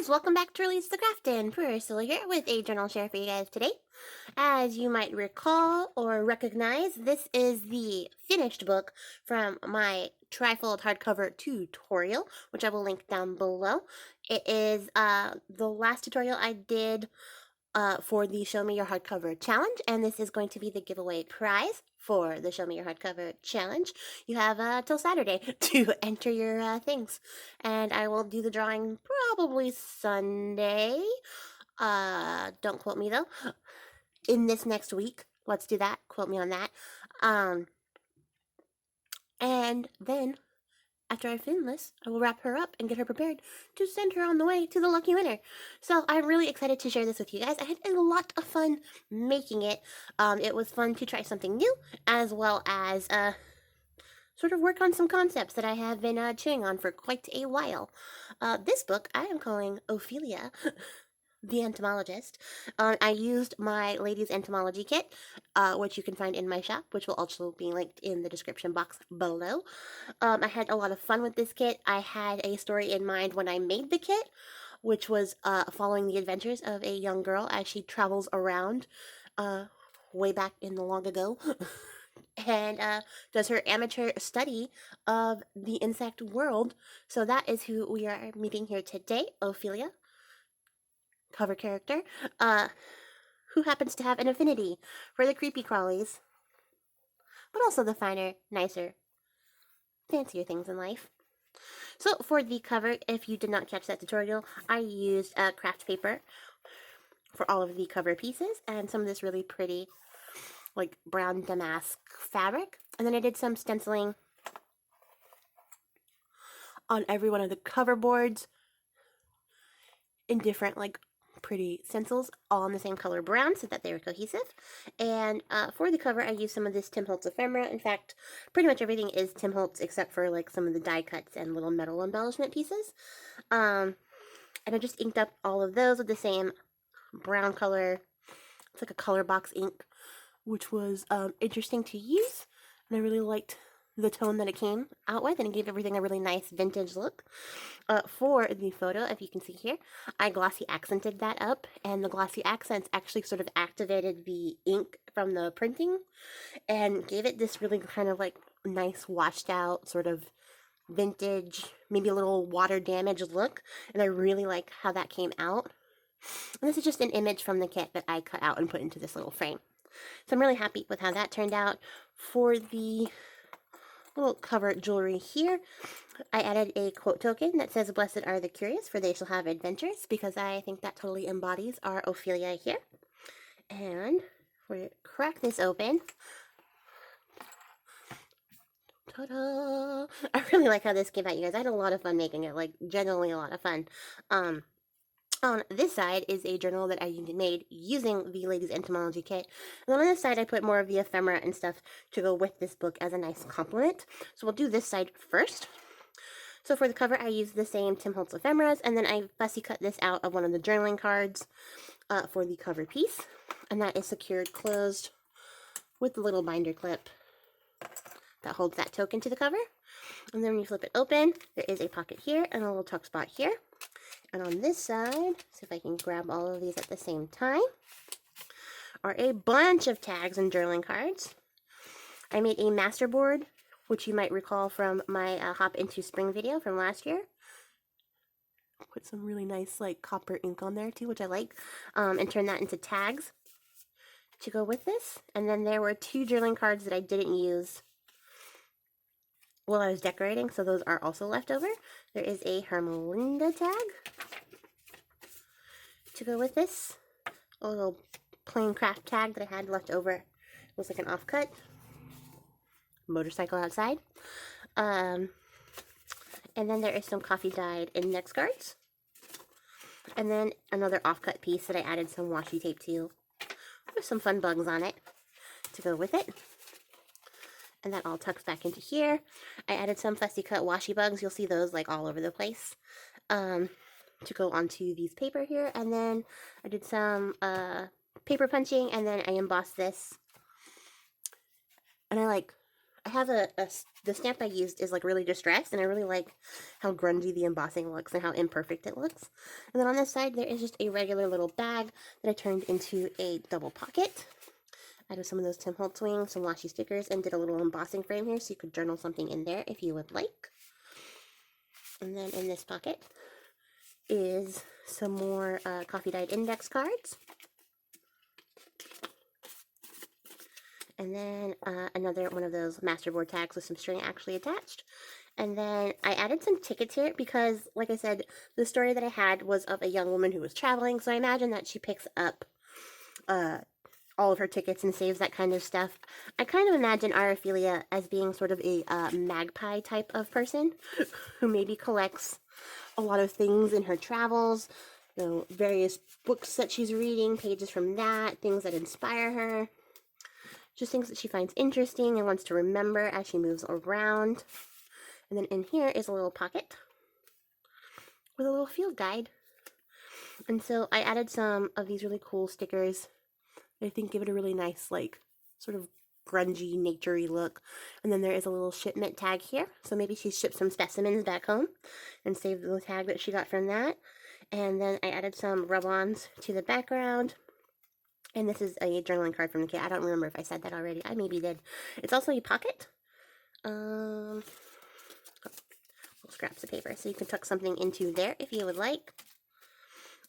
guys, welcome back to Release the Craftin. Priscilla here with a journal share for you guys today. As you might recall or recognize, this is the finished book from my trifold hardcover tutorial, which I will link down below. It is the last tutorial I did for the Show Me Your Hardcover challenge, and this is going to be the giveaway prize for the Show Me Your Hardcover challenge. You have till Saturday to enter your things, and I will do the drawing probably Sunday. Don't quote me though. In this next week, let's do that. Quote me on that. And then after I film this, I will wrap her up and get her prepared to send her on the way to the lucky winner. So I'm really excited to share this with you guys. I had a lot of fun making it. It was fun to try something new, as well as sort of work on some concepts that I have been chewing on for quite a while. This book I am calling Ophelia, the Entomologist. I used my ladies entomology kit, which you can find in my shop, which will also be linked in the description box below. I had a lot of fun with this kit. I had a story in mind when I made the kit, which was following the adventures of a young girl as she travels around way back in the long ago and does her amateur study of the insect world. So that is who we are meeting here today, Ophelia, cover character, who happens to have an affinity for the creepy crawlies, but also the finer, nicer, fancier things in life. So for the cover, if you did not catch that tutorial, I used craft paper for all of the cover pieces and some of this really pretty like brown damask fabric, and then I did some stenciling on every one of the cover boards in different like pretty stencils, all in the same color brown so that they were cohesive. And for the cover, I used some of this Tim Holtz ephemera. In fact, pretty much everything is Tim Holtz except for like some of the die cuts and little metal embellishment pieces. And I just inked up all of those with the same brown color. It's like a color box ink, which was interesting to use, and I really liked the tone that it came out with, and it gave everything a really nice vintage look. For the photo, if you can see here, I glossy accented that up, and the glossy accents actually sort of activated the ink from the printing and gave it this really kind of like nice washed out sort of vintage, maybe a little water damage look, and I really like how that came out. And this is just an image from the kit that I cut out and put into this little frame. So I'm really happy with how that turned out. For the little cover jewelry here, I added a quote token that says, "Blessed are the curious, for they shall have adventures," because I think that totally embodies our Ophelia here. And we're going to crack this open. Ta-da! I really like how this came out, you guys. I had a lot of fun making it, like, genuinely a lot of fun. On this side is a journal that I made using the Ladies Entomology kit. And then on this side, I put more of the ephemera and stuff to go with this book as a nice complement. So we'll do this side first. So for the cover, I used the same Tim Holtz ephemeras, and then I fussy cut this out of one of the journaling cards for the cover piece. And that is secured closed with the little binder clip that holds that token to the cover. And then when you flip it open, there is a pocket here and a little tuck spot here. And on this side, see if I can grab all of these at the same time, are a bunch of tags and journaling cards. I made a master board, which you might recall from my Hop Into Spring video from last year. Put some really nice like copper ink on there too, which I like, and turn that into tags to go with this. And then there were 2 journaling cards that I didn't use while I was decorating, so those are also left over. There is a Hermelinda tag to go with this. A little plain craft tag that I had left over. It was like an offcut. Motorcycle outside. And then there is some coffee dyed index cards. And then another offcut piece that I added some washi tape to with some fun bugs on it to go with it. And that all tucks back into here. I added some fussy cut washi bugs. You'll see those like all over the place to go onto these paper here. And then I did some paper punching, and then I embossed this. And I have the stamp I used is like really distressed, and I really like how grungy the embossing looks and how imperfect it looks. And then on this side, there is just a regular little bag that I turned into a double pocket. I added some of those Tim Holtz wings, some washi stickers, and did a little embossing frame here so you could journal something in there if you would like. And then in this pocket is some more coffee dyed index cards. And then another one of those masterboard tags with some string actually attached. And then I added some tickets here because, like I said, the story that I had was of a young woman who was traveling. So I imagine that she picks up all of her tickets and saves that kind of stuff. I kind of imagine our Ophelia as being sort of a magpie type of person who maybe collects a lot of things in her travels. You know, various books that she's reading, pages from that, things that inspire her. Just things that she finds interesting and wants to remember as she moves around. And then in here is a little pocket with a little field guide. And so I added some of these really cool stickers that I think give it a really nice, like, sort of grungy, naturey look. And then there is a little shipment tag here. So maybe she shipped some specimens back home and saved the tag that she got from that. And then I added some rub-ons to the background. And this is a journaling card from the kit. I don't remember if I said that already. I maybe did. It's also a pocket. Little scraps of paper. So you can tuck something into there if you would like.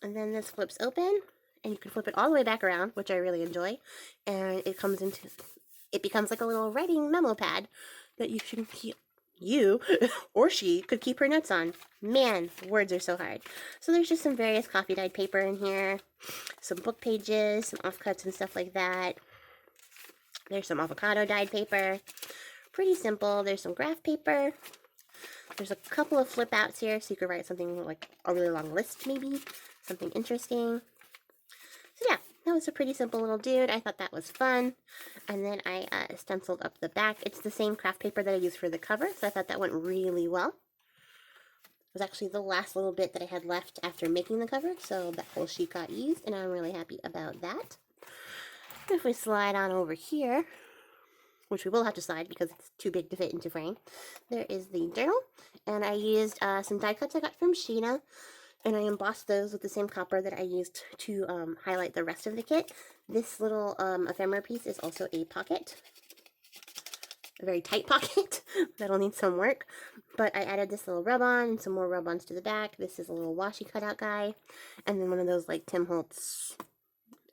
And then this flips open. And you can flip it all the way back around, which I really enjoy. And it becomes like a little writing memo pad that you or she could keep her notes on. Man, words are so hard. So there's just some various coffee dyed paper in here, some book pages, some offcuts and stuff like that. There's some avocado dyed paper. Pretty simple. There's some graph paper. There's a couple of flip outs here, so you could write something like a really long list maybe, something interesting. So yeah, that was a pretty simple little dude. I thought that was fun. And then I stenciled up the back. It's the same craft paper that I used for the cover, so I thought that went really well. It was actually the last little bit that I had left after making the cover, so that whole sheet got used, and I'm really happy about that. If we slide on over here, which we will have to slide because it's too big to fit into frame, there is the journal, and I used some die cuts I got from Sheena. And I embossed those with the same copper that I used to highlight the rest of the kit. This little ephemera piece is also a pocket. A very tight pocket. That'll need some work. But I added this little rub-on and some more rub-ons to the back. This is a little washi cutout guy. And then one of those like Tim Holtz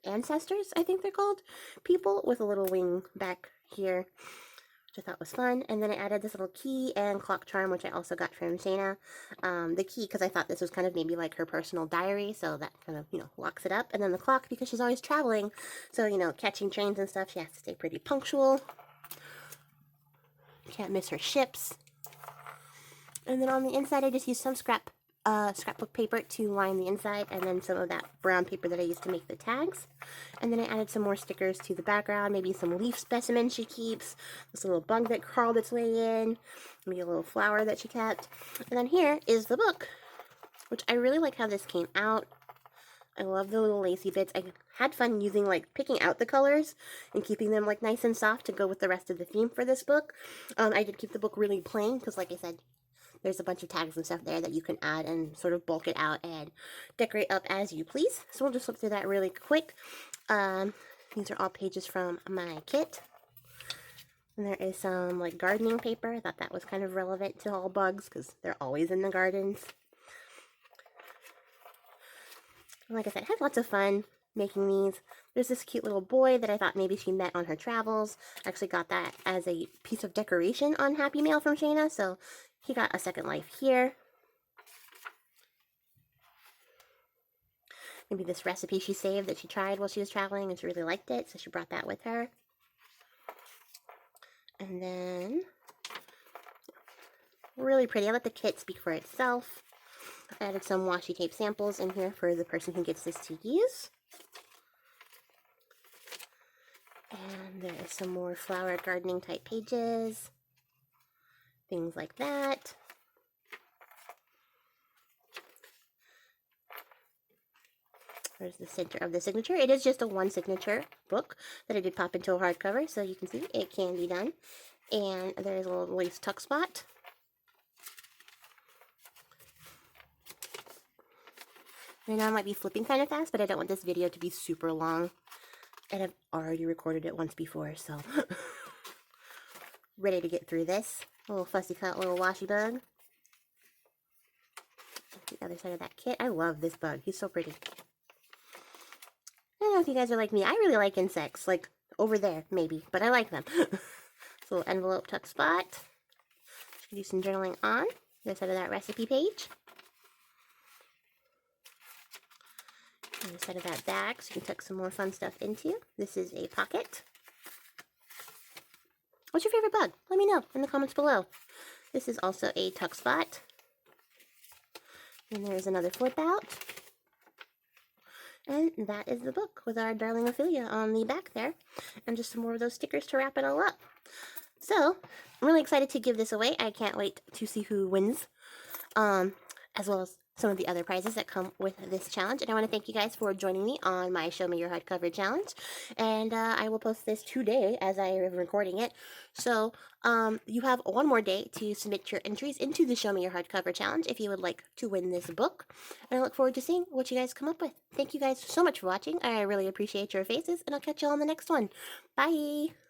ancestors, I think they're called. People with a little wing back here, which I thought was fun. And then I added this little key and clock charm, which I also got from Shayna. The key, because I thought this was kind of maybe like her personal diary, so that kind of, you know, locks it up. And then the clock, because she's always traveling, so, you know, catching trains and stuff, she has to stay pretty punctual. Can't miss her ships. And then on the inside, I just used some scrapbook paper to line the inside, and then some of that brown paper that I used to make the tags. And then I added some more stickers to the background, maybe some leaf specimens she keeps, this little bug that crawled its way in, maybe a little flower that she kept. And then here is the book, which I really like how this came out. I love the little lacy bits. I had fun using, like, picking out the colors and keeping them, like, nice and soft to go with the rest of the theme for this book. I did keep the book really plain because, like I said, there's a bunch of tags and stuff there that you can add and sort of bulk it out and decorate up as you please. So we'll just flip through that really quick. These are all pages from my kit. And there is some like gardening paper. I thought that was kind of relevant to all bugs because they're always in the gardens. And like I said, I had lots of fun making these. There's this cute little boy that I thought maybe she met on her travels. I actually got that as a piece of decoration on Happy Mail from Shayna, so he got a second life here. Maybe this recipe she saved that she tried while she was traveling and she really liked it, so she brought that with her. And then, really pretty. I let the kit speak for itself. I added some washi tape samples in here for the person who gets this to use. And there is some more flower gardening type pages. Things like that. There's the center of the signature. It is just a one signature book that I did pop into a hardcover, so you can see it can be done. And there's a little lace tuck spot. And I might be flipping kind of fast, but I don't want this video to be super long. And I've already recorded it once before, so ready to get through this. A little fussy cut, little washi bug. The other side of that kit. I love this bug. He's so pretty. I don't know if you guys are like me. I really like insects. Like, over there, maybe. But I like them. This little envelope tuck spot. Just do some journaling on the other side of that recipe page. On the side of that bag, so you can tuck some more fun stuff into. This is a pocket. What's your favorite bug? Let me know in the comments below. This is also a tuck spot. And there's another flip out. And that is the book with our darling Ophelia on the back there. And just some more of those stickers to wrap it all up. So, I'm really excited to give this away. I can't wait to see who wins. As well as some of the other prizes that come with this challenge. And I want to thank you guys for joining me on my Show Me Your Hardcover challenge. And I will post this today as I am recording it. So you have one more day to submit your entries into the Show Me Your Hardcover challenge if you would like to win this book. And I look forward to seeing what you guys come up with. Thank you guys so much for watching. I really appreciate your faces, and I'll catch you all on the next one. Bye!